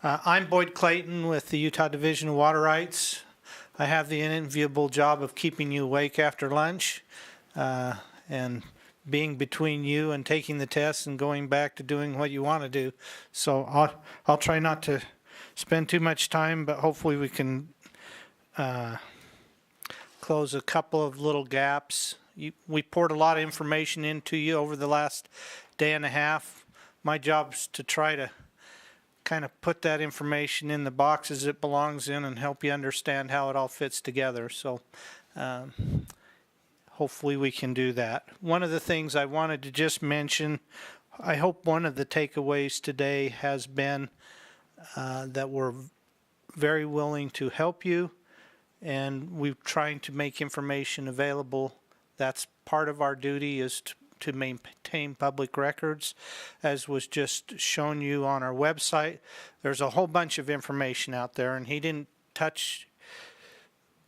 I'm Boyd Clayton with the Utah Division of Water Rights. I have the enviable job of keeping you awake after lunch and being between you and taking the test and going back to doing what you want to do. So I'll try not to spend too much time, but hopefully we can close a couple of little gaps. We poured a lot of information into you over the last day and a half. My job is to try to kind of put that information in the boxes it belongs in and help you understand how it all fits together. So hopefully we can do that. One of the things I wanted to just mention, I hope one of the takeaways today has been that we're very willing to help you, and we're trying to make information available. That's part of our duty, is to maintain public records, as was just shown you on our website. There's a whole bunch of information out there, and he didn't touch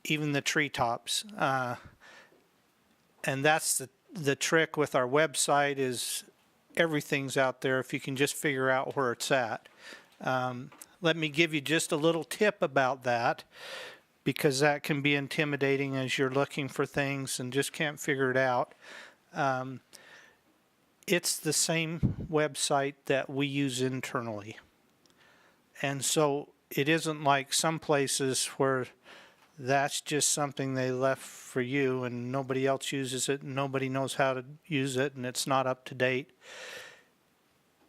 even the treetops. And that's the trick with our website, is everything's out there if you can just figure out where it's at. Let me give you just a little tip about that, because that can be intimidating as you're looking for things and just can't figure it out. It's the same website that we use internally. And so it isn't like some places where that's just something they left for you and nobody else uses it and nobody knows how to use it and it's not up to date.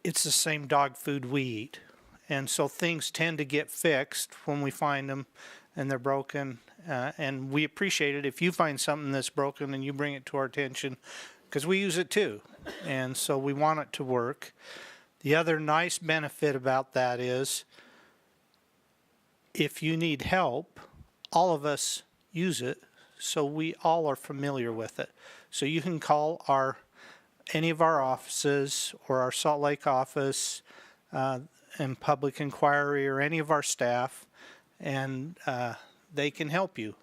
It's the same dog food we eat. And so things tend to get fixed when we find them and they're broken. And we appreciate it if you find something that's broken and you bring it to our attention, because we use it too. And so we want it to work. The other nice benefit about that is if you need help, all of us use it, so we all are familiar with it. So you can call any of our offices or our Salt Lake office and Public Inquiry or any of our staff, and they can help you.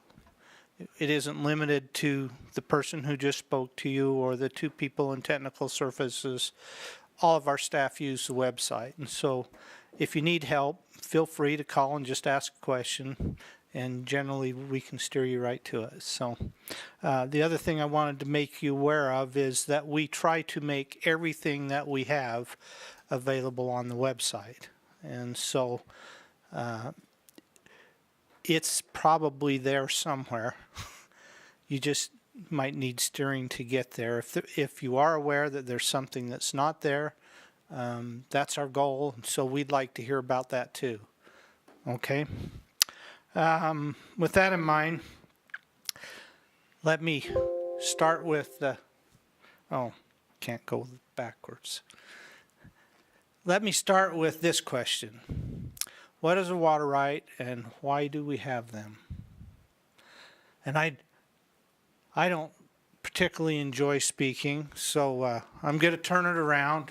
It isn't limited to the person who just spoke to you or the two people in technical services. All of our staff use the website. And so if you need help, feel free to call and just ask a question. And generally we can steer you right to it. So the other thing I wanted to make you aware of is that we try to make everything that we have available on the website. And so it's probably there somewhere. You just might need steering to get there. If you are aware that there's something that's not there, that's our goal. So we'd like to hear about that too. Okay. With that in mind, let me start with can't go backwards. Let me start with this question. What is a water right and why do we have them? And I don't particularly enjoy speaking, so I'm going to turn it around.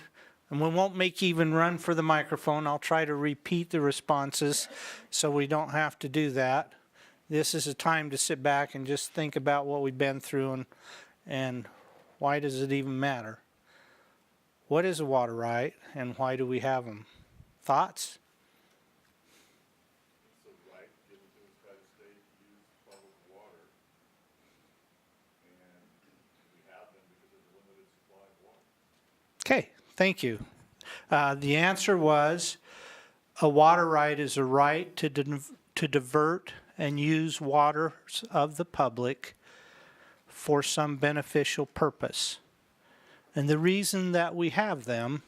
And we won't make you even run for the microphone. I'll try to repeat the responses so we don't have to do that. This is a time to sit back and just think about what we've been through and why does it even matter? What is a water right and why do we have them? Thoughts? It's a right given to us by the state to use public water, and we have them because of the limited supply of water. Okay, thank you. The answer was a water right is a right to divert and use waters of the public for some beneficial purpose. And the reason that we have them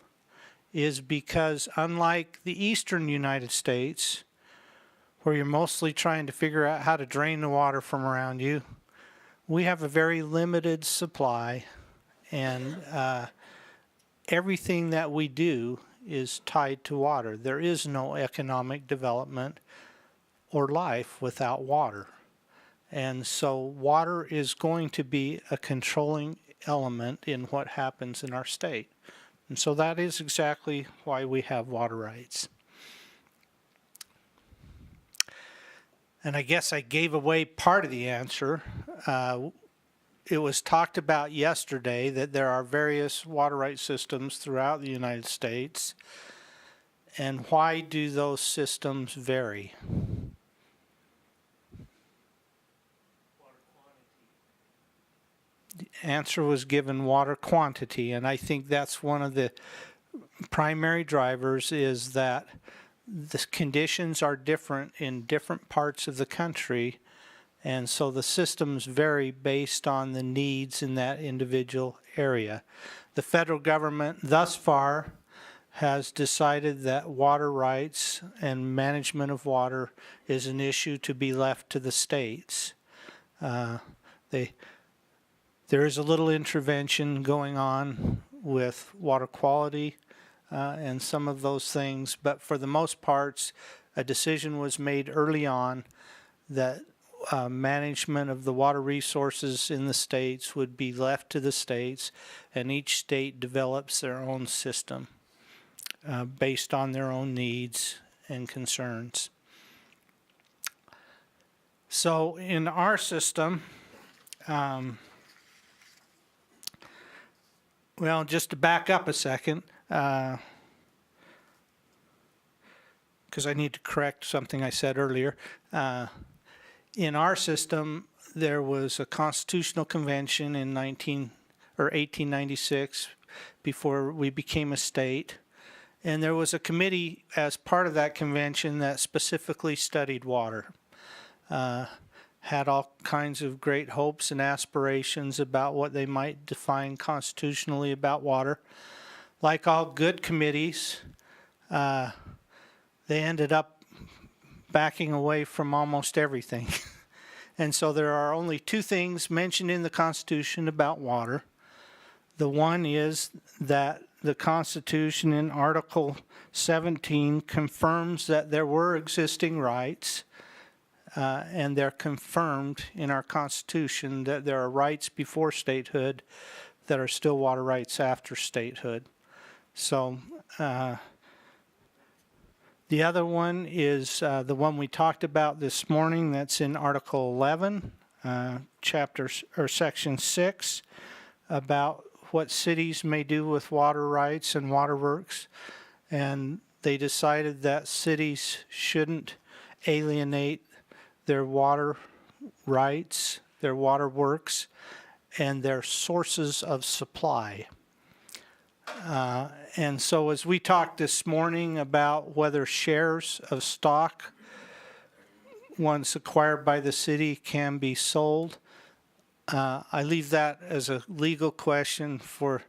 is because, unlike the eastern United States, where you're mostly trying to figure out how to drain the water from around you, we have a very limited supply, and everything that we do is tied to water. There is no economic development or life without water. And so water is going to be a controlling element in what happens in our state. And so that is exactly why we have water rights. And I guess I gave away part of the answer. It was talked about yesterday that there are various water right systems throughout the United States. And why do those systems vary? The answer was given water quantity, and I think that's one of the primary drivers, is that the conditions are different in different parts of the country, and so the systems vary based on the needs in that individual area. The federal government thus far has decided that water rights and management of water is an issue to be left to the states. There is a little intervention going on with water quality and some of those things, but for the most part, a decision was made early on that management of the water resources in the states would be left to the states, and each state develops their own system based on their own needs and concerns. So in our system, well, just to back up a second, because I need to correct something I said earlier. In our system, there was a constitutional convention in 1896 before we became a state, and there was a committee as part of that convention that specifically studied water. Had all kinds of great hopes and aspirations about what they might define constitutionally about water. Like all good committees, they ended up backing away from almost everything. And so there are only two things mentioned in the Constitution about water. The one is that the Constitution in Article 17 confirms that there were existing rights, and they're confirmed in our Constitution that there are rights before statehood that are still water rights after statehood. So the other one is the one we talked about this morning. That's in Article 11, Section 6, about what cities may do with water rights and waterworks. And they decided that cities shouldn't alienate their water rights, their water works, and their sources of supply. And so as we talked this morning about whether shares of stock, once acquired by the city, can be sold, I leave that as a legal question for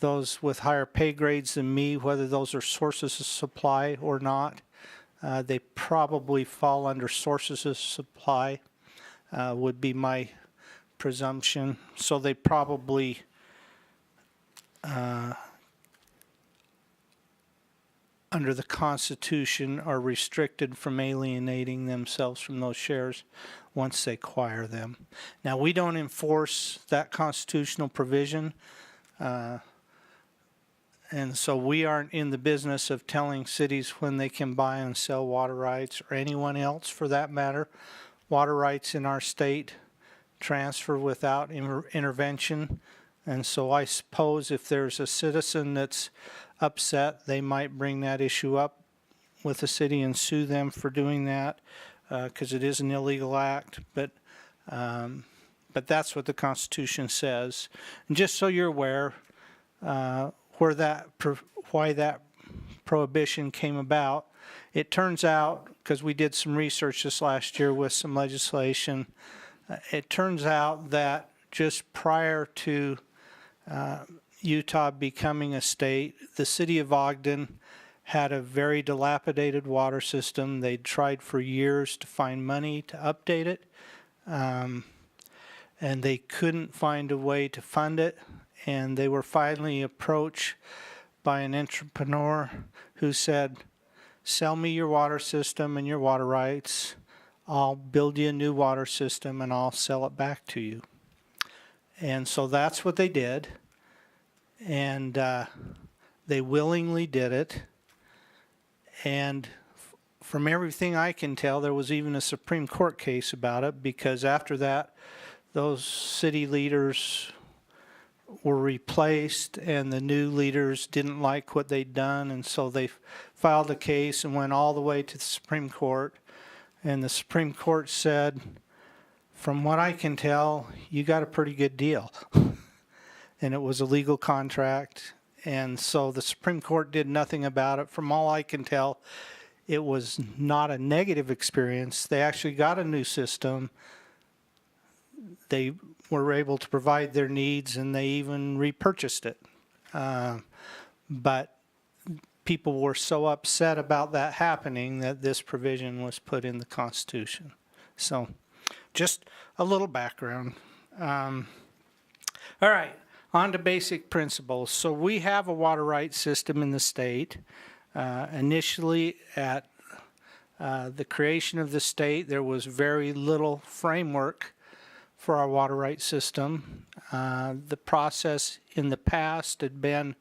those with higher pay grades than me, whether those are sources of supply or not. They probably fall under sources of supply, would be my presumption. So they probably under the Constitution are restricted from alienating themselves from those shares once they acquire them. Now, we don't enforce that constitutional provision. And so we aren't in the business of telling cities when they can buy and sell water rights, or anyone else for that matter. Water rights in our state transfer without intervention. And so I suppose if there's a citizen that's upset, they might bring that issue up with the city and sue them for doing that, because it is an illegal act. But that's what the Constitution says. And just so you're aware, why that prohibition came about, it turns out, because we did some research this last year with some legislation, it turns out that just prior to Utah becoming a state, the city of Ogden had a very dilapidated water system. They'd tried for years to find money to update it, and they couldn't find a way to fund it. And they were finally approached by an entrepreneur who said, sell me your water system and your water rights. I'll build you a new water system and I'll sell it back to you. And so that's what they did. And they willingly did it. And from everything I can tell, there was even a Supreme Court case about it, because after that, those city leaders were replaced, and the new leaders didn't like what they'd done, and so they filed a case and went all the way to the Supreme Court. And the Supreme Court said, from what I can tell, you got a pretty good deal. And it was a legal contract. And so the Supreme Court did nothing about it. From all I can tell, it was not a negative experience. They actually got a new system. They were able to provide their needs, and they even repurchased it. But people were so upset about that happening that this provision was put in the Constitution. So just a little background. All right, on to basic principles. So we have a water rights system in the state. Initially, at the creation of the state, there was very little framework for our water rights system. The process in the past had been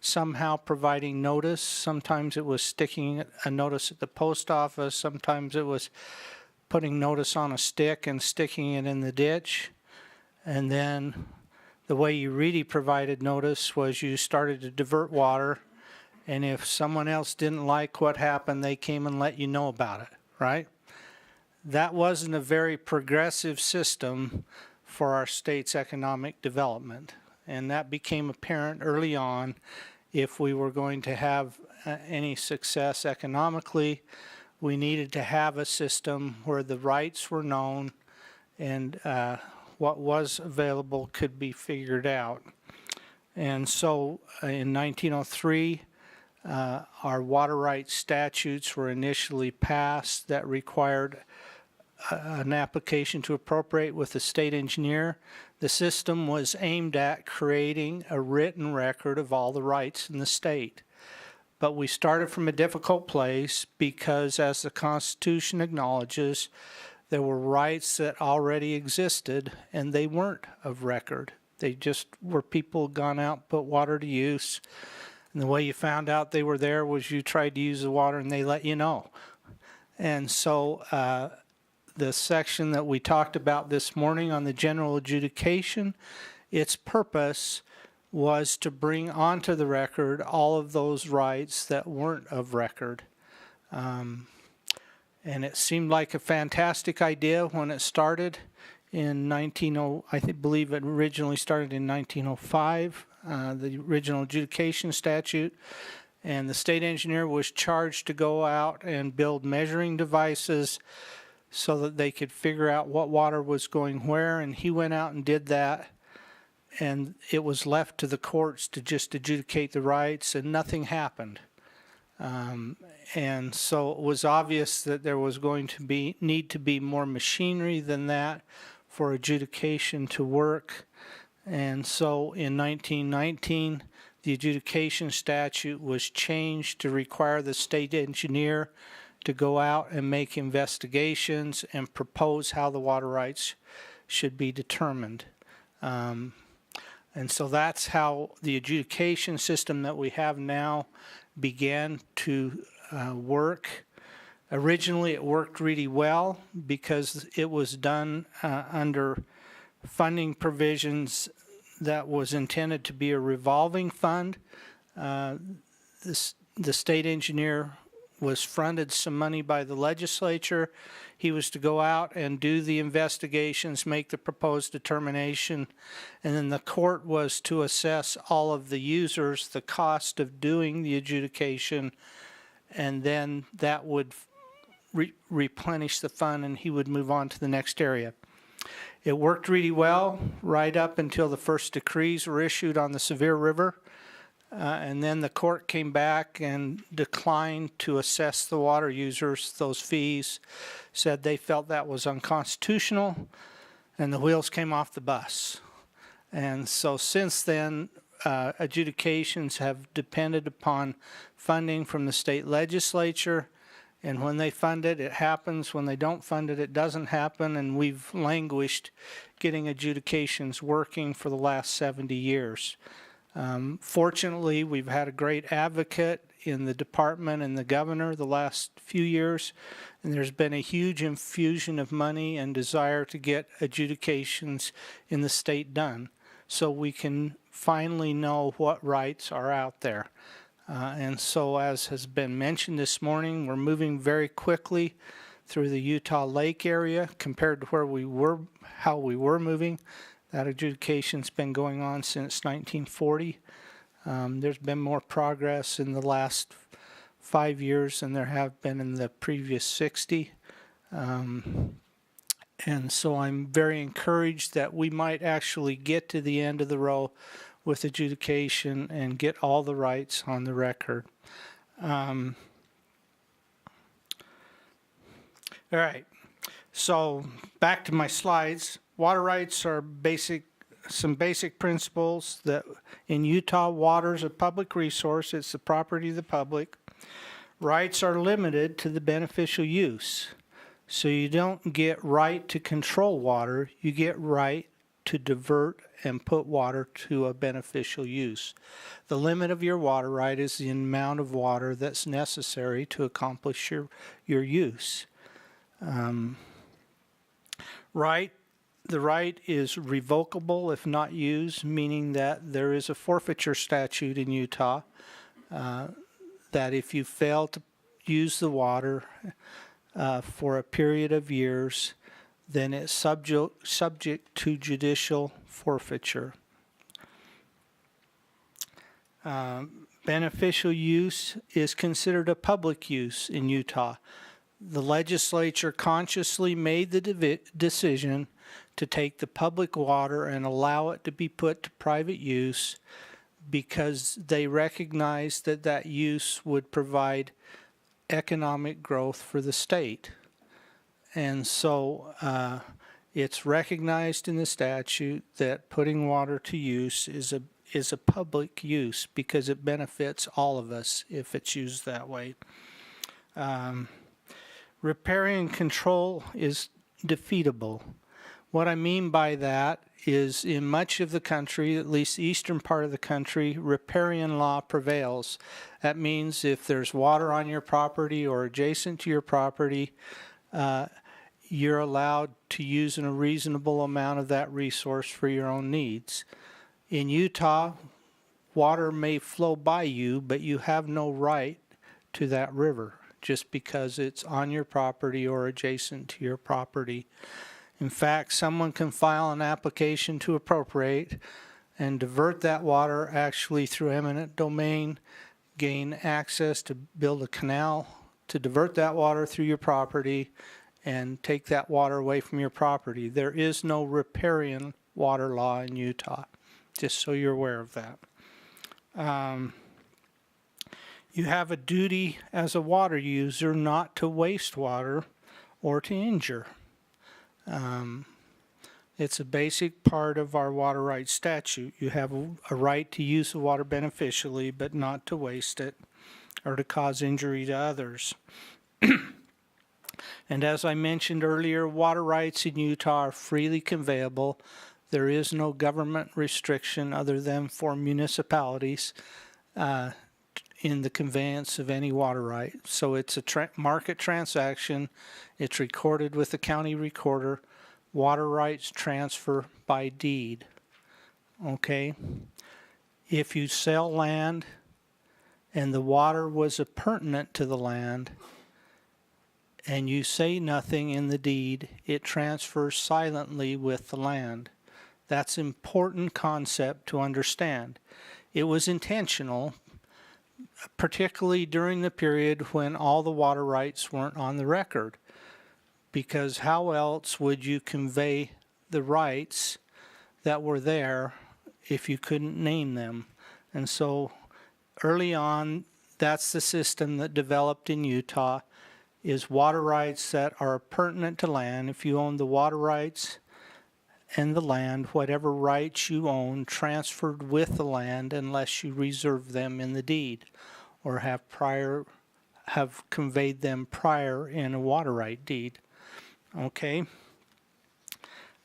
somehow providing notice. Sometimes it was sticking a notice at the post office. Sometimes it was putting notice on a stick and sticking it in the ditch. And then the way you really provided notice was you started to divert water, and if someone else didn't like what happened, they came and let you know about it, right? That wasn't a very progressive system for our state's economic development, and that became apparent early on. If we were going to have any success economically, we needed to have a system where the rights were known and what was available could be figured out. And so in 1903, our water rights statutes were initially passed that required an application to appropriate with the state engineer. The system was aimed at creating a written record of all the rights in the state. But we started from a difficult place because, as the Constitution acknowledges, there were rights that already existed and they weren't of record. They just were people had gone out, put water to use, and the way you found out they were there was you tried to use the water and they let you know. And so the section that we talked about this morning on the general adjudication, its purpose was to bring onto the record all of those rights that weren't of record. And it seemed like a fantastic idea when it started in I believe it originally started in 1905, the original adjudication statute. And the state engineer was charged to go out and build measuring devices so that they could figure out what water was going where, and he went out and did that, and it was left to the courts to just adjudicate the rights, and nothing happened. And so it was obvious that there was going to need to be more machinery than that for adjudication to work. And so in 1919, the adjudication statute was changed to require the state engineer to go out and make investigations and propose how the water rights should be determined. And so that's how the adjudication system that we have now began to work. Originally, it worked really well because it was done under funding provisions that was intended to be a revolving fund. The state engineer was fronted some money by the legislature. He was to go out and do the investigations, make the proposed determination, and then the court was to assess all of the users the cost of doing the adjudication, and then that would replenish the fund and he would move on to the next area. It worked really well right up until the first decrees were issued on the Sevier River. And then the court came back and declined to assess the water users those fees, said they felt that was unconstitutional, and the wheels came off the bus. And so since then, adjudications have depended upon funding from the state legislature, and when they fund it, it happens. When they don't fund it, it doesn't happen, and we've languished getting adjudications working for the last 70 years. Fortunately, we've had a great advocate in the department and the governor the last few years, and there's been a huge infusion of money and desire to get adjudications in the state done so we can finally know what rights are out there. And so, as has been mentioned this morning, we're moving very quickly through the Utah Lake area compared to how we were moving. That adjudication's been going on since 1940. There's been more progress in the last 5 years than there have been in the previous 60. And so I'm very encouraged that we might actually get to the end of the row with adjudication and get all the rights on the record. All right, so back to my slides. Water rights are some basic principles that in Utah, water is a public resource. It's the property of the public. Rights are limited to the beneficial use. So you don't get right to control water, you get right to divert and put water to a beneficial use. The limit of your water right is the amount of water that's necessary to accomplish your use. The right is revocable if not used, meaning that there is a forfeiture statute in Utah that if you fail to use the water for a period of years, then it's subject to judicial forfeiture. Beneficial use is considered a public use in Utah. The legislature consciously made the decision to take the public water and allow it to be put to private use because they recognized that that use would provide economic growth for the state. And so it's recognized in the statute that putting water to use is a public use because it benefits all of us if it's used that way. Riparian control is defeatable. What I mean by that is in much of the country, at least the eastern part of the country, riparian law prevails. That means if there's water on your property or adjacent to your property, you're allowed to use a reasonable amount of that resource for your own needs. In Utah, water may flow by you, but you have no right to that river just because it's on your property or adjacent to your property. In fact, someone can file an application to appropriate and divert that water actually through eminent domain, gain access to build a canal to divert that water through your property and take that water away from your property. There is no riparian water law in Utah, just so you're aware of that. You have a duty as a water user not to waste water or to injure. It's a basic part of our water rights statute. You have a right to use the water beneficially, but not to waste it or to cause injury to others. And as I mentioned earlier, water rights in Utah are freely conveyable. There is no government restriction other than for municipalities in the conveyance of any water right. So it's a market transaction. It's recorded with the county recorder. Water rights transfer by deed. Okay? If you sell land and the water was appurtenant to the land and you say nothing in the deed, it transfers silently with the land. That's an important concept to understand. It was intentional, particularly during the period when all the water rights weren't on the record, because how else would you convey the rights that were there if you couldn't name them? And so early on, that's the system that developed in Utah, is water rights that are pertinent to land. If you own the water rights and the land, whatever rights you own transferred with the land unless you reserve them in the deed or have conveyed them prior in a water right deed. Okay.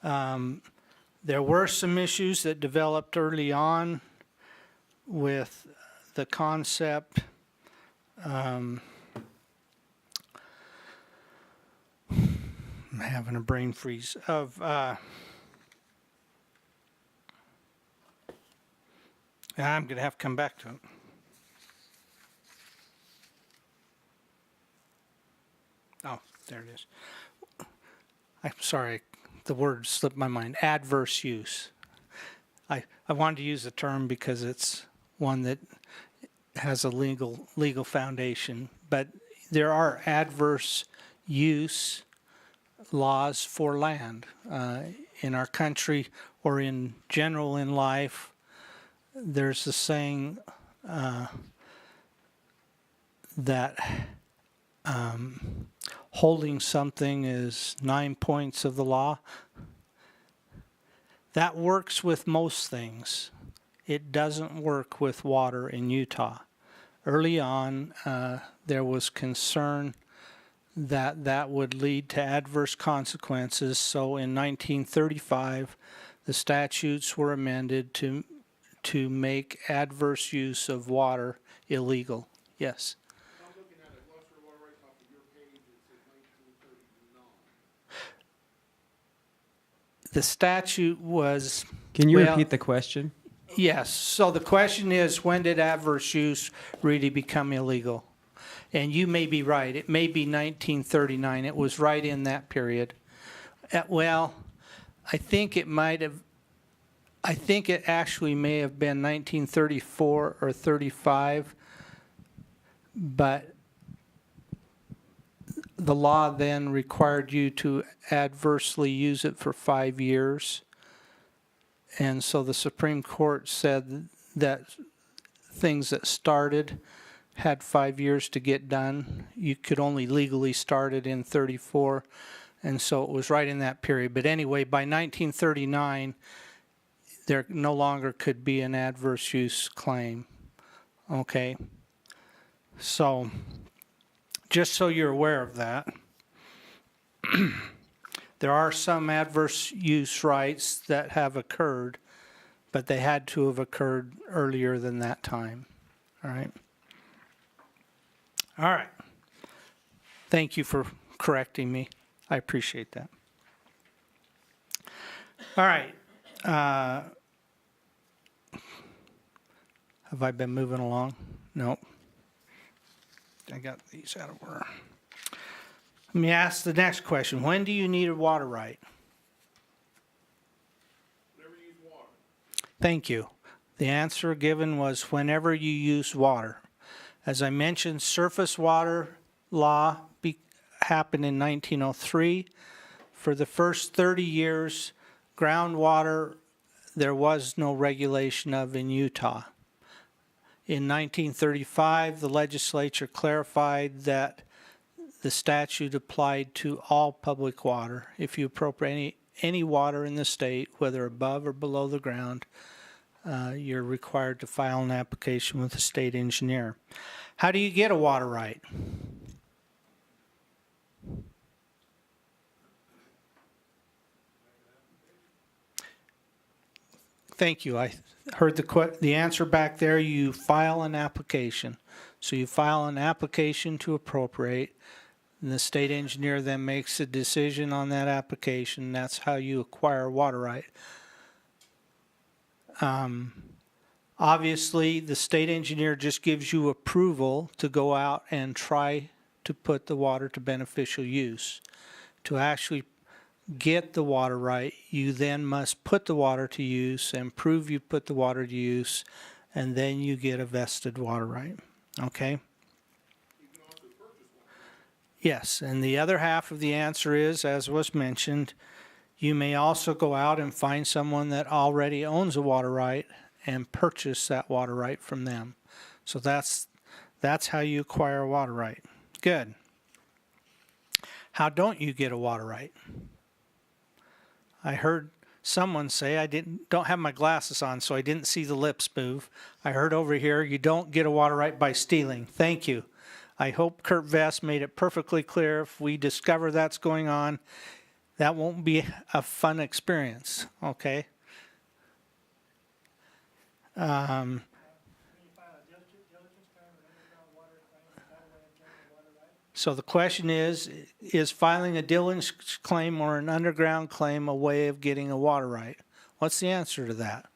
There were some issues that developed early on with the concept I'm having a brain freeze of Yeah, I'm going to have to come back to it. Oh, there it is. I'm sorry, the word slipped my mind. Adverse use. I wanted to use the term because it's one that has a legal foundation, but there are adverse use laws for land in our country or in general in life. There's the saying that holding something is 9 points of the law. That works with most things. It doesn't work with water in Utah. Early on, there was concern that that would lead to adverse consequences. So in 1935, the statutes were amended to make adverse use of water illegal. Yes. I'm looking at it, Western Water Rights off of your page, it says 1939. The statute was... Can you well, repeat the question? Yes. So the question is, when did adverse use really become illegal? And you may be right. It may be 1939. It was right in that period. Well, I think it might have... I think it actually may have been 1934 or 35, but the law then required you to adversely use it for 5 years. And so the Supreme Court said that things that started had 5 years to get done. You could only legally start it in 34, and so it was right in that period. But anyway, by 1939, there no longer could be an adverse use claim. Okay? So, just so you're aware of that, there are some adverse use rights that have occurred, but they had to have occurred earlier than that time. All right? All right. Thank you for correcting me. I appreciate that. All right. Have I been moving along? Nope. I got these out of order. Let me ask the next question. When do you need a water right? Whenever you use water. Thank you. The answer given was whenever you use water. As I mentioned, surface water law happened in 1903. For the first 30 years, groundwater there was no regulation of in Utah. In 1935, the legislature clarified that the statute applied to all public water. If you appropriate any water in the state, whether above or below the ground, you're required to file an application with the state engineer. How do you get a water right? Thank you. I heard the answer back there. You file an application. So you file an application to appropriate, and the state engineer then makes a decision on that application. That's how you acquire a water right. Obviously, the state engineer just gives you approval to go out and try to put the water to beneficial use. To actually get the water right, you then must put the water to use and prove you put the water to use, and then you get a vested water right. Okay? You can also purchase one. Yes, and the other half of the answer is, as was mentioned, you may also go out and find someone that already owns a water right and purchase that water right from them. So that's how you acquire a water right. Good. How don't you get a water right? I heard someone say, don't have my glasses on, so I didn't see the lips move. I heard over here, you don't get a water right by stealing. Thank you. I hope Kurt Vest made it perfectly clear. If we discover that's going on, that won't be a fun experience, okay? So the question is filing a diligence claim or an underground claim a way of getting a water right? What's the answer to that?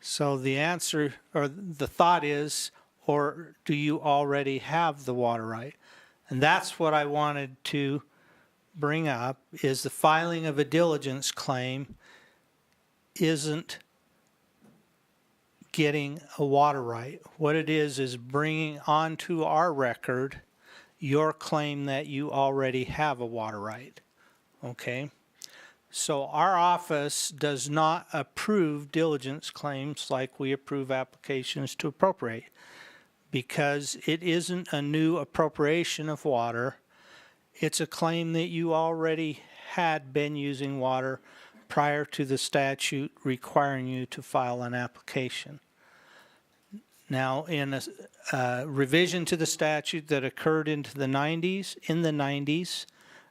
So the answer, or the thought is, or do you already have the water right? And that's what I wanted to bring up, is the filing of a diligence claim isn't getting a water right. What it is bringing onto our record your claim that you already have a water right. Okay? So our office does not approve diligence claims like we approve applications to appropriate, because it isn't a new appropriation of water. It's a claim that you already had been using water prior to the statute requiring you to file an application. Now, in a revision to the statute that occurred in the 90s,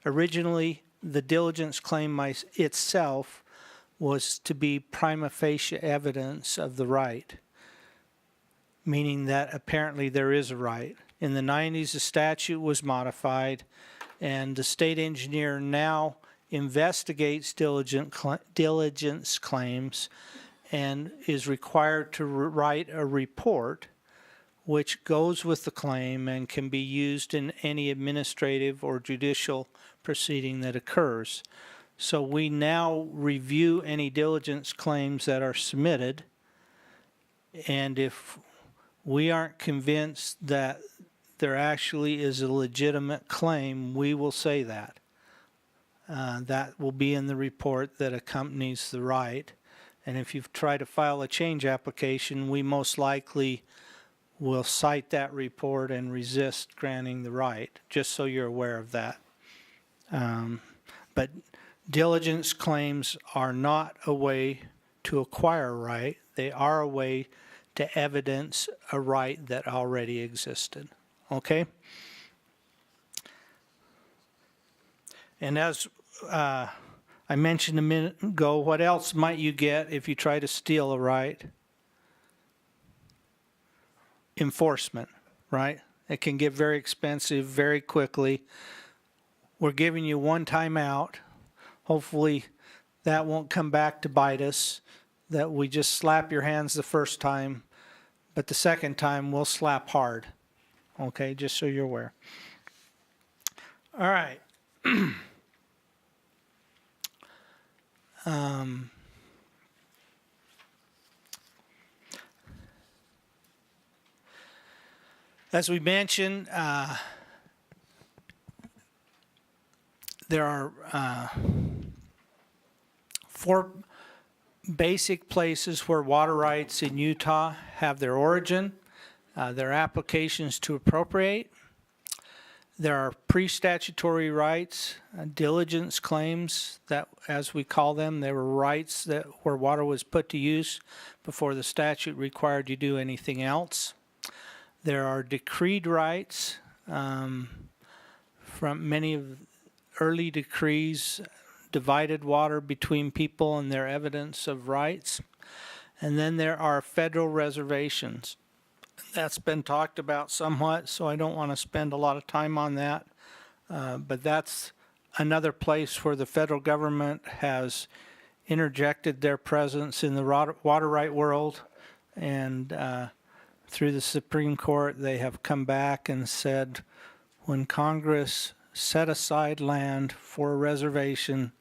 originally the diligence claim itself was to be prima facie evidence of the right, meaning that apparently there is a right. In the 90s, the statute was modified, and the state engineer now investigates diligence claims and is required to write a report which goes with the claim and can be used in any administrative or judicial proceeding that occurs. So we now review any diligence claims that are submitted, and if we aren't convinced that there actually is a legitimate claim, we will say that. That will be in the report that accompanies the right. And if you try to file a change application, we most likely will cite that report and resist granting the right, just so you're aware of that. But diligence claims are not a way to acquire a right. They are a way to evidence a right that already existed. Okay? And as I mentioned a minute ago, what else might you get if you try to steal a right? Enforcement, right? It can get very expensive very quickly. We're giving you one time out. Hopefully that won't come back to bite us, that we just slap your hands the first time, but the second time we'll slap hard. Okay, just so you're aware. All right. As we mentioned, there are 4 basic places where water rights in Utah have their origin. There are applications to appropriate. There are pre-statutory rights, diligence claims, that, as we call them, they were rights that where water was put to use before the statute required you do anything else. There are decreed rights from many of early decrees, divided water between people and their evidence of rights. And then there are federal reservations. That's been talked about somewhat, so I don't want to spend a lot of time on that. But that's another place where the federal government has interjected their presence in the water right world, and through the Supreme Court they have come back and said when Congress set aside land for a reservation,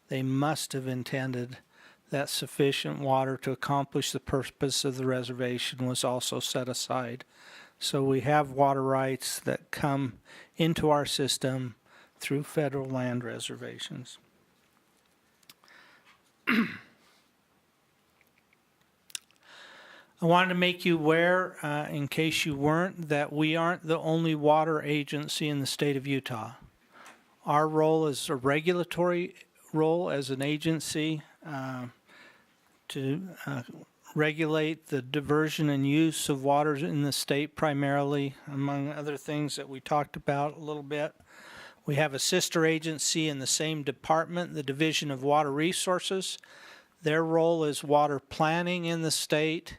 they must have intended that sufficient water to accomplish the purpose of the reservation was also set aside. So we have water rights that come into our system through federal land reservations. I wanted to make you aware, in case you weren't, that we aren't the only water agency in the state of Utah. Our role is a regulatory role as an agency to regulate the diversion and use of waters in the state primarily, among other things that we talked about a little bit. We have a sister agency in the same department, the Division of Water Resources. Their role is water planning in the state,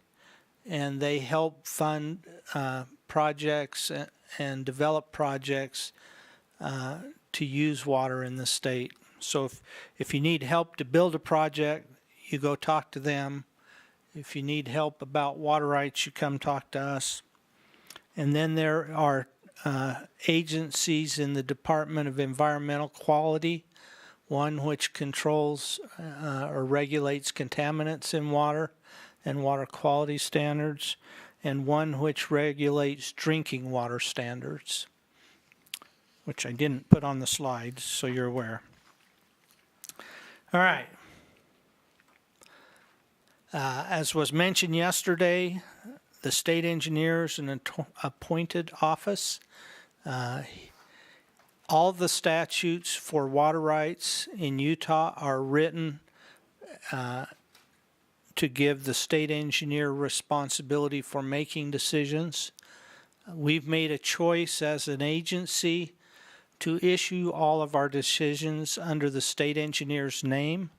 and they help fund projects and develop projects to use water in the state. So if you need help to build a project, you go talk to them. If you need help about water rights, you come talk to us. And then there are agencies in the Department of Environmental Quality, one which controls or regulates contaminants in water and water quality standards, and one which regulates drinking water standards, which I didn't put on the slides, so you're aware. All right. As was mentioned yesterday, the state engineer is an appointed office. All the statutes for water rights in Utah are written to give the state engineer responsibility for making decisions. We've made a choice as an agency to issue all of our decisions under the state engineer's name,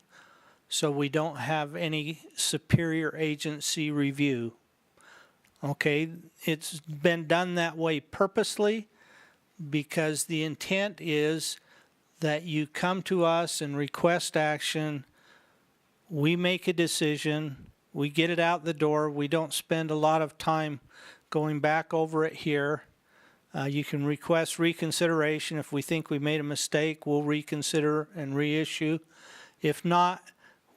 so we don't have any superior agency review. Okay, it's been done that way purposely because the intent is that you come to us and request action, we make a decision, we get it out the door, we don't spend a lot of time going back over it here. You can request reconsideration. If we think we made a mistake, we'll reconsider and reissue. If not,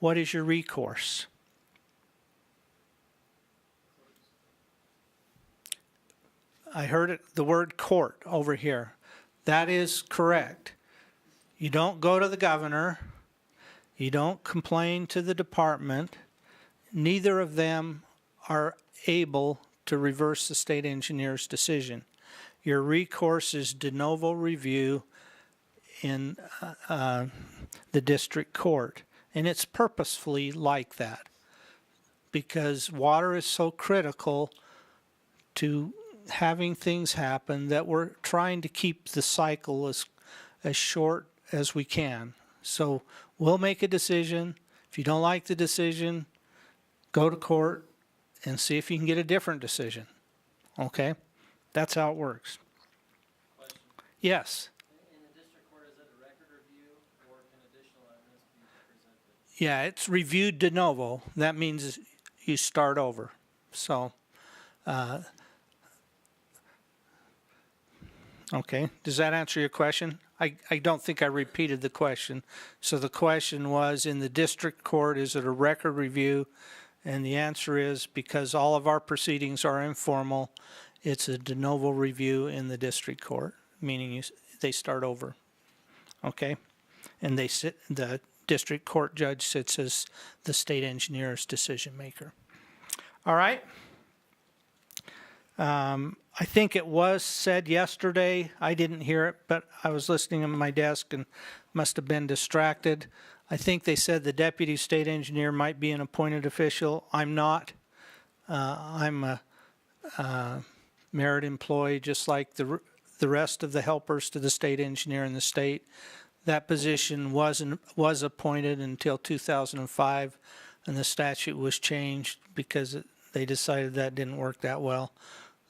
what is your recourse? I heard the word court over here. That is correct. You don't go to the governor. You don't complain to the department. Neither of them are able to reverse the state engineer's decision. Your recourse is de novo review in the district court. And it's purposefully like that because water is so critical to having things happen that we're trying to keep the cycle as short as we can. So we'll make a decision. If you don't like the decision, go to court and see if you can get a different decision. Okay? That's how it works. Question. Yes. In the district court, is it a record review or can additional evidence be presented? Yeah, it's reviewed de novo. That means you start over. So, okay. Does that answer your question? I don't think I repeated the question. So the question was, in the district court, is it a record review? And the answer is, because all of our proceedings are informal, it's a de novo review in the district court, meaning they start over. Okay? And the district court judge sits as the state engineer's decision maker. All right? I think it was said yesterday, I didn't hear it, but I was listening at my desk and must have been distracted. I think they said the deputy state engineer might be an appointed official. I'm not. I'm a merit employee, just like the rest of the helpers to the state engineer in the state. That position was appointed until 2005, and the statute was changed because they decided that didn't work that well.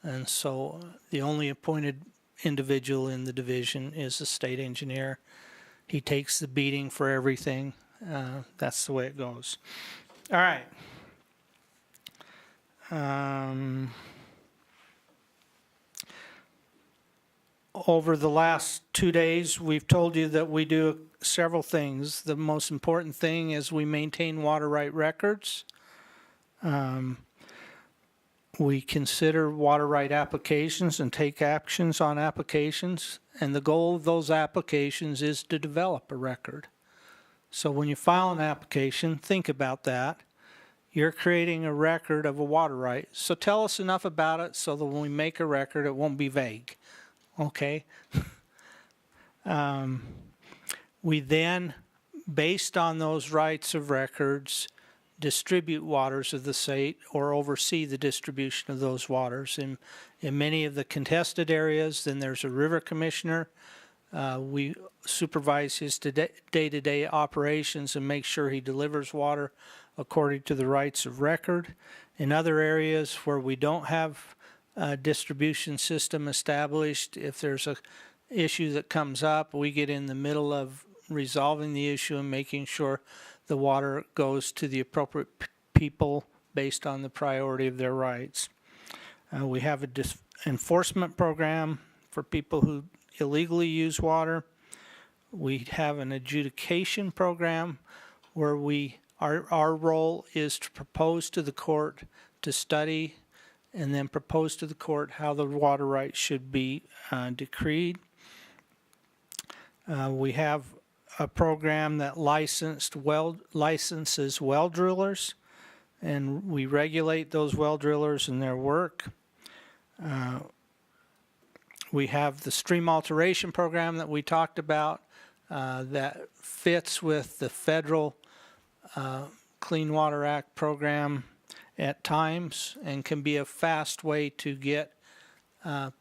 And so the only appointed individual in the division is the state engineer. He takes the beating for everything. That's the way it goes. All right. Over the last 2 days, we've told you that we do several things. The most important thing is we maintain water right records. We consider water right applications and take actions on applications. And the goal of those applications is to develop a record. So when you file an application, think about that. You're creating a record of a water right. So tell us enough about it so that when we make a record, it won't be vague. Okay? We then, based on those rights of records, distribute waters of the state or oversee the distribution of those waters. In many of the contested areas, then there's a river commissioner. We supervise his day-to-day operations and make sure he delivers water according to the rights of record. In other areas where we don't have a distribution system established, if there's an issue that comes up, we get in the middle of resolving the issue and making sure the water goes to the appropriate people based on the priority of their rights. We have a enforcement program for people who illegally use water. We have an adjudication program where our role is to propose to the court to study and then propose to the court how the water rights should be decreed. We have a program that licenses well drillers, and we regulate those well drillers and their work. We have the stream alteration program that we talked about that fits with the federal Clean Water Act program at times and can be a fast way to get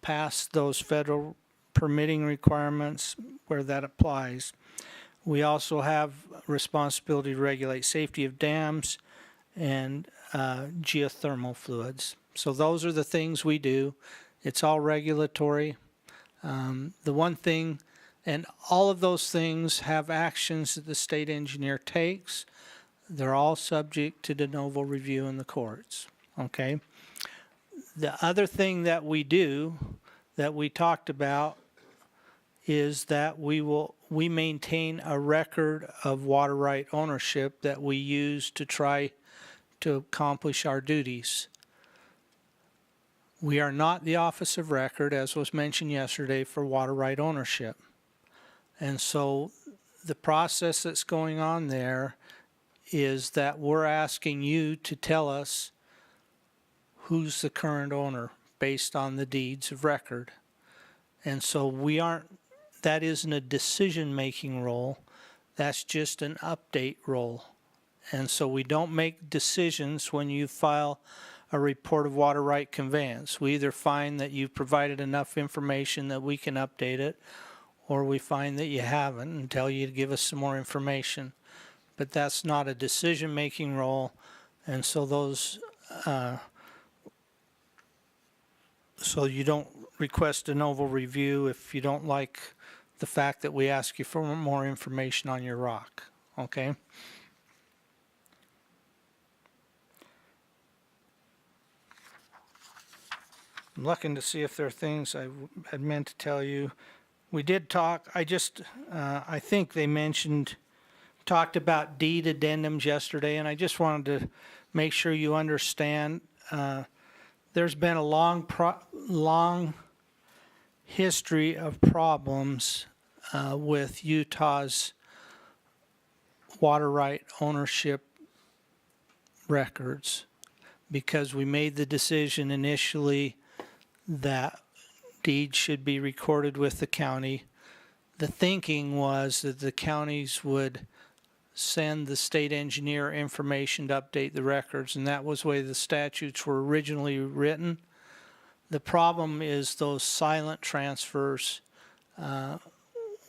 past those federal permitting requirements where that applies. We also have responsibility to regulate safety of dams and geothermal fluids. So those are the things we do. It's all regulatory. The one thing, and all of those things have actions that the state engineer takes. They're all subject to de novo review in the courts, okay? The other thing that we do that we talked about is that we maintain a record of water right ownership that we use to try to accomplish our duties. We are not the Office of Record, as was mentioned yesterday, for water right ownership. And so the process that's going on there is that we're asking you to tell us who's the current owner based on the deeds of record. And so that isn't a decision-making role, that's just an update role. And so we don't make decisions when you file a report of water right conveyance. We either find that you've provided enough information that we can update it, or we find that you haven't and tell you to give us some more information. But that's not a decision-making role, and so so you don't request a de novo review if you don't like the fact that we ask you for more information on your rock, okay? I'm looking to see if there are things I had meant to tell you. We did talk, I think they talked about deed addendums yesterday, and I just wanted to make sure you understand there's been a long history of problems with Utah's water right ownership records because we made the decision initially that deeds should be recorded with the county. The thinking was that the counties would send the state engineer information to update the records, and that was the way the statutes were originally written. The problem is those silent transfers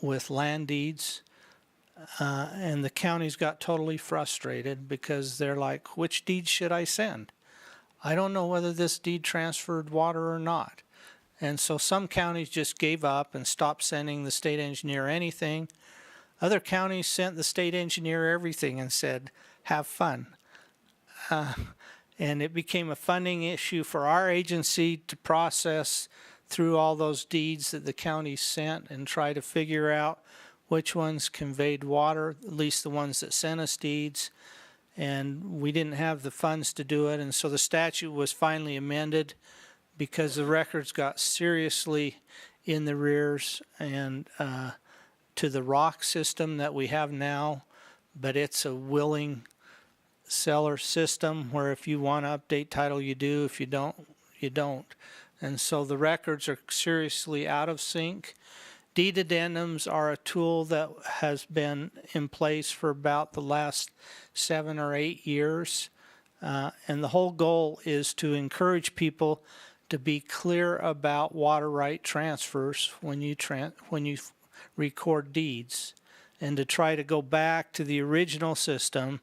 with land deeds, and the counties got totally frustrated because they're like, which deed should I send? I don't know whether this deed transferred water or not. And so some counties just gave up and stopped sending the state engineer anything. Other counties sent the state engineer everything and said, have fun. And it became a funding issue for our agency to process through all those deeds that the counties sent and try to figure out which ones conveyed water, at least the ones that sent us deeds. And we didn't have the funds to do it, and so the statute was finally amended because the records got seriously in the rears and to the rock system that we have now, but it's a willing seller system where if you want to update title you do, if you don't, you don't. And so the records are seriously out of sync. Deed addendums are a tool that has been in place for about the last 7 or 8 years. And the whole goal is to encourage people to be clear about water right transfers when you record deeds, and to try to go back to the original system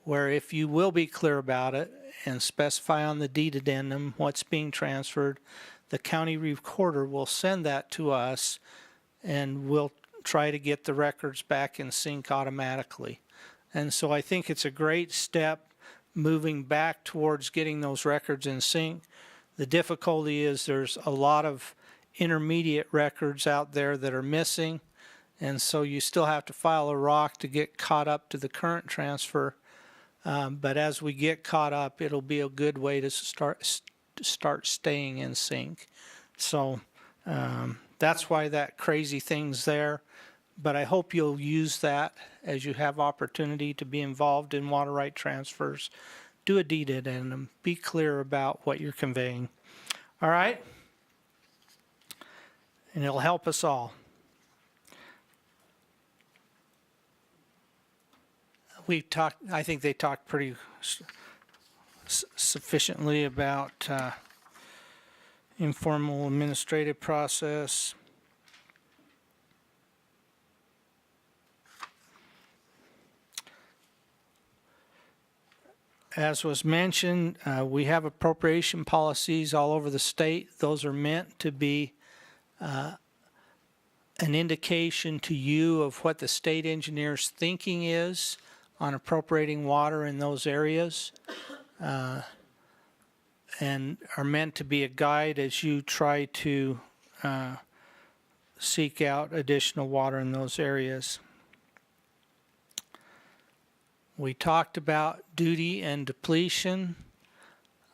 where if you will be clear about it and specify on the deed addendum what's being transferred, the county recorder will send that to us and we'll try to get the records back in sync automatically. And so I think it's a great step moving back towards getting those records in sync. The difficulty is there's a lot of intermediate records out there that are missing, and so you still have to file a ROC to get caught up to the current transfer. But as we get caught up, it'll be a good way to start staying in sync. So that's why that crazy thing's there. But I hope you'll use that as you have opportunity to be involved in water right transfers. Do a deed addendum. Be clear about what you're conveying. All right? And it'll help us all. I think they talked pretty sufficiently about informal administrative process. As was mentioned, we have appropriation policies all over the state. Those are meant to be an indication to you of what the state engineer's thinking is on appropriating water in those areas, and are meant to be a guide as you try to seek out additional water in those areas. We talked about duty and depletion.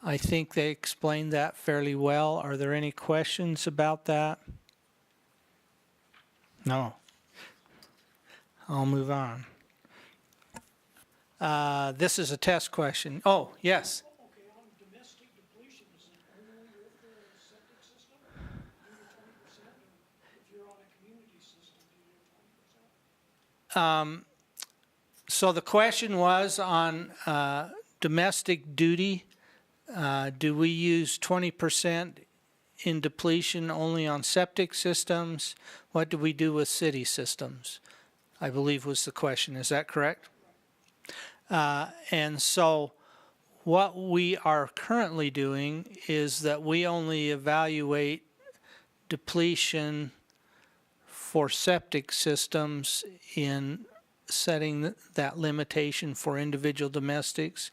I think they explained that fairly well. Are there any questions about that? No. I'll move on. This is a test question. Oh, yes. Okay, on domestic depletion, is it only with the septic system? Do you 20%? Or if you're on a community system, do you 20%? So the question was on domestic duty. Do we use 20% in depletion only on septic systems? What do we do with city systems? I believe was the question. Is that correct? And so what we are currently doing is that we only evaluate depletion for septic systems in setting that limitation for individual domestics.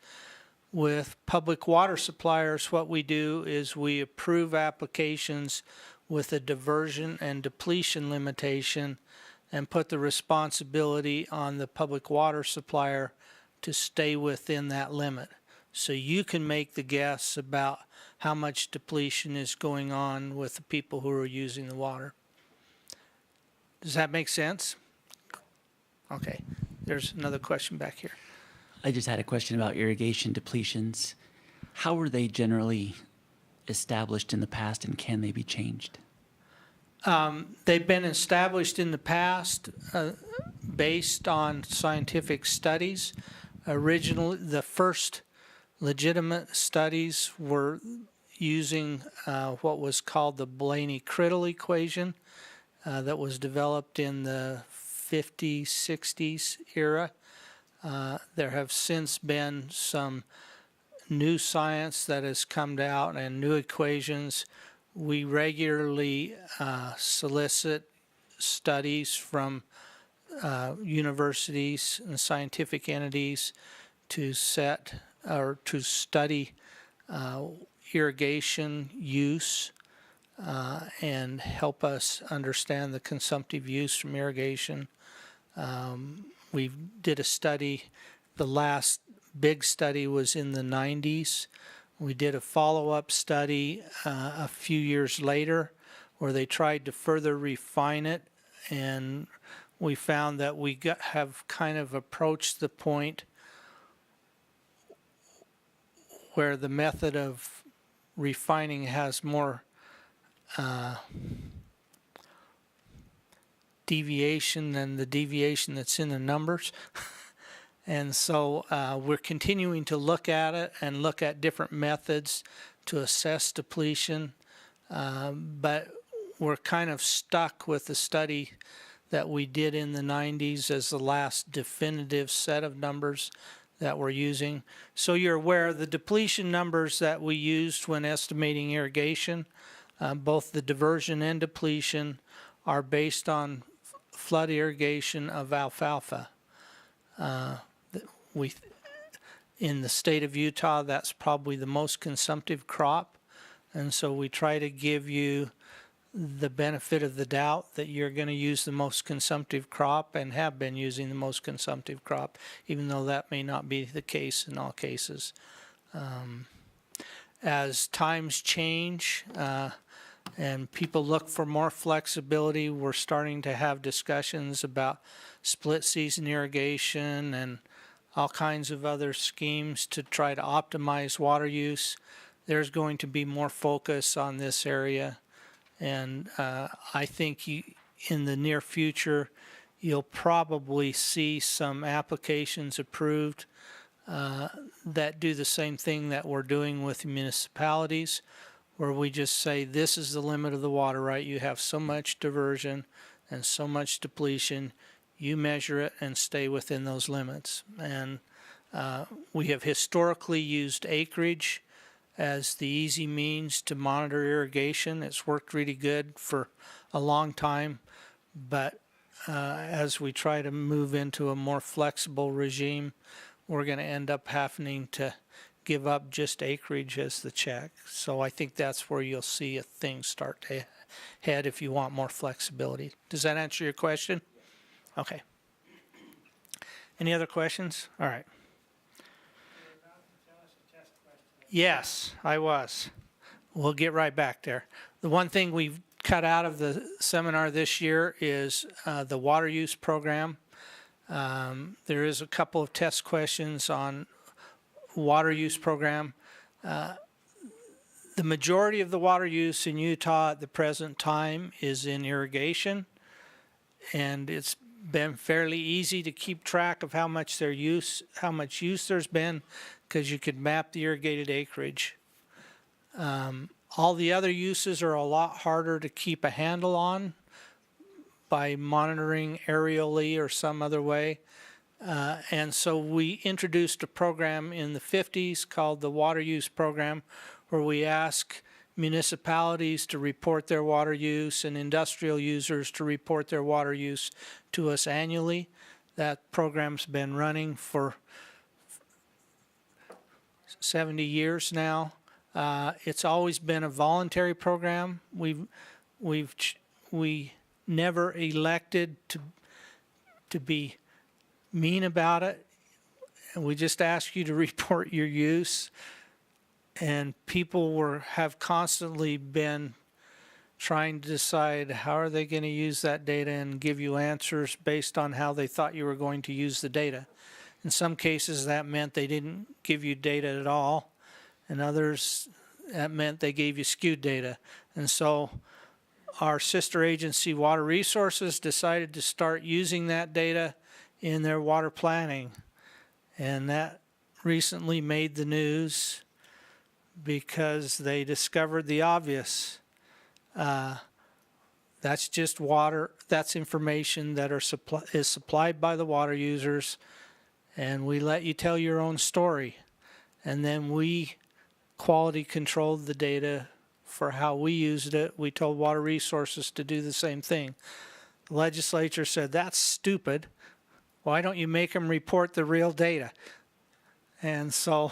With public water suppliers, what we do is we approve applications with a diversion and depletion limitation and put the responsibility on the public water supplier to stay within that limit. So you can make the guess about how much depletion is going on with the people who are using the water. Does that make sense? Okay, there's another question back here. I just had a question about irrigation depletions. How were they generally established in the past, and can they be changed? They've been established in the past based on scientific studies. Originally, the first legitimate studies were using what was called the Blaney-Criddle equation that was developed in the 50s, 60s era. There have since been some new science that has come out and new equations. We regularly solicit studies from universities and scientific entities to set or to study irrigation use and help us understand the consumptive use from irrigation. We did a study, the last big study was in the 90s. We did a follow-up study a few years later where they tried to further refine it, and we found that we have kind of approached the point where the method of refining has more deviation than the deviation that's in the numbers. And so we're continuing to look at it and look at different methods to assess depletion, but we're kind of stuck with the study that we did in the 90s as the last definitive set of numbers that we're using. So you're aware the depletion numbers that we used when estimating irrigation, both the diversion and depletion, are based on flood irrigation of alfalfa. In the state of Utah, that's probably the most consumptive crop. And so we try to give you the benefit of the doubt that you're going to use the most consumptive crop and have been using the most consumptive crop, even though that may not be the case in all cases. As times change and people look for more flexibility, we're starting to have discussions about split season irrigation and all kinds of other schemes to try to optimize water use. There's going to be more focus on this area. And I think in the near future, you'll probably see some applications approved that do the same thing that we're doing with municipalities, where we just say, this is the limit of the water right. You have so much diversion and so much depletion. You measure it and stay within those limits. And we have historically used acreage as the easy means to monitor irrigation. It's worked really good for a long time, but as we try to move into a more flexible regime, we're going to end up having to give up just acreage as the check. So I think that's where you'll see things start to head if you want more flexibility. Does that answer your question? Okay. Any other questions? All right. Yes, I was. We'll get right back there. The one thing we've cut out of the seminar this year is the water use program. There is a couple of test questions on water use program. The majority of the water use in Utah at the present time is in irrigation, and it's been fairly easy to keep track of how much use there's been, because you could map the irrigated acreage. All the other uses are a lot harder to keep a handle on by monitoring aerially or some other way. And so we introduced a program in the 50s called the Water Use Program, where we ask municipalities to report their water use and industrial users to report their water use to us annually. That program's been running for 70 years now. It's always been a voluntary program. We never elected to be mean about it. And we just ask you to report your use. And people have constantly been trying to decide how are they going to use that data and give you answers based on how they thought you were going to use the data. In some cases, that meant they didn't give you data at all. In others, that meant they gave you skewed data. And so our sister agency, Water Resources, decided to start using that data in their water planning. And that recently made the news because they discovered the obvious. That's just water. That's information that is supplied by the water users, and we let you tell your own story. And then we quality controlled the data for how we used it. We told Water Resources to do the same thing. The legislature said, that's stupid. Why don't you make them report the real data? And so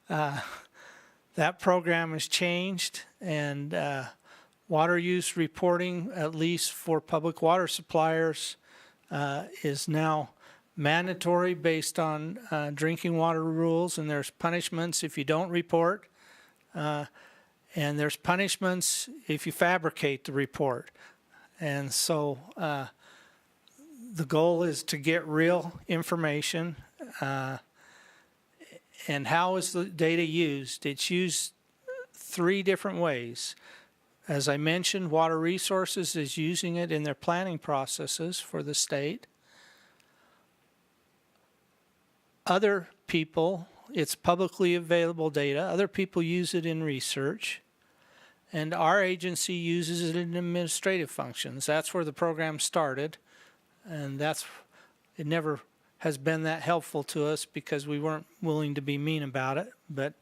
that program has changed, and water use reporting, at least for public water suppliers, is now mandatory based on drinking water rules, and there's punishments if you don't report, and there's punishments if you fabricate the report. And so the goal is to get real information. And how is the data used? It's used 3 different ways. As I mentioned, Water Resources is using it in their planning processes for the state. Other people, it's publicly available data. Other people use it in research. And our agency uses it in administrative functions. That's where the program started. And it never has been that helpful to us because we weren't willing to be mean about it. But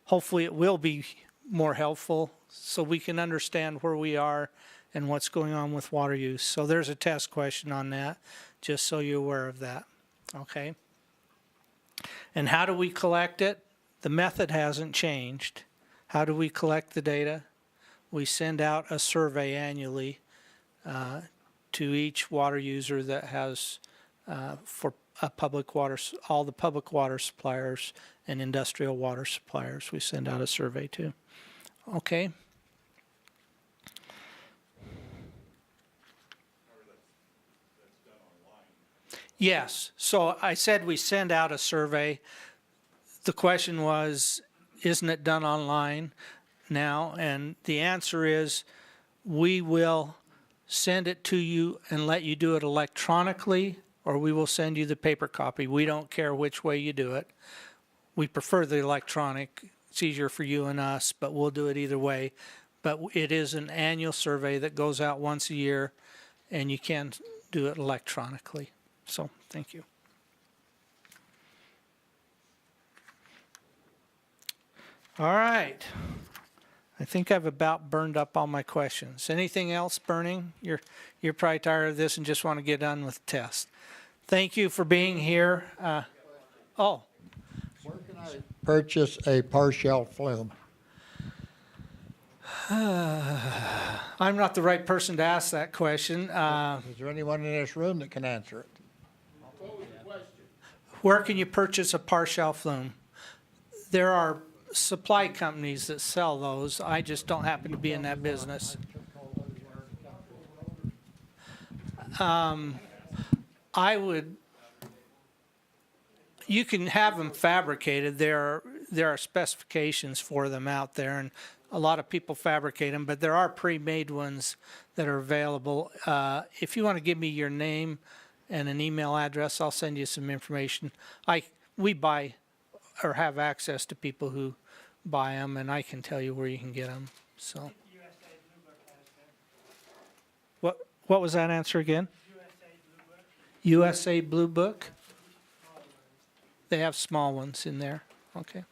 hopefully it will be more helpful so we can understand where we are and what's going on with water use. So there's a test question on that, just so you're aware of that. Okay. And how do we collect it? The method hasn't changed. How do we collect the data? We send out a survey annually to each water user that has for a public water, all the public water suppliers and industrial water suppliers. We send out a survey to. Okay. Yes. So I said we send out a survey. The question was, isn't it done online now? And the answer is, we will send it to you and let you do it electronically, or we will send you the paper copy. We don't care which way you do it. We prefer the electronic. It's easier for you and us, but we'll do it either way. But it is an annual survey that goes out once a year, and you can do it electronically. So, thank you. All right. I think I've about burned up all my questions. Anything else burning? You're probably tired of this and just want to get done with the test. Thank you for being here. Oh. Where can I purchase a partial flume? I'm not the right person to ask that question. Is there anyone in this room that can answer it? Where can you purchase a partial flume? There are supply companies that sell those. I just don't happen to be in that business. You can have them fabricated. There are specifications for them out there, and a lot of people fabricate them, but there are pre-made ones that are available. If you want to give me your name and an email address, I'll send you some information. We buy or have access to people who buy them, and I can tell you where you can get them. So, what was that answer again? USA Blue Book. They have small ones in there. Okay.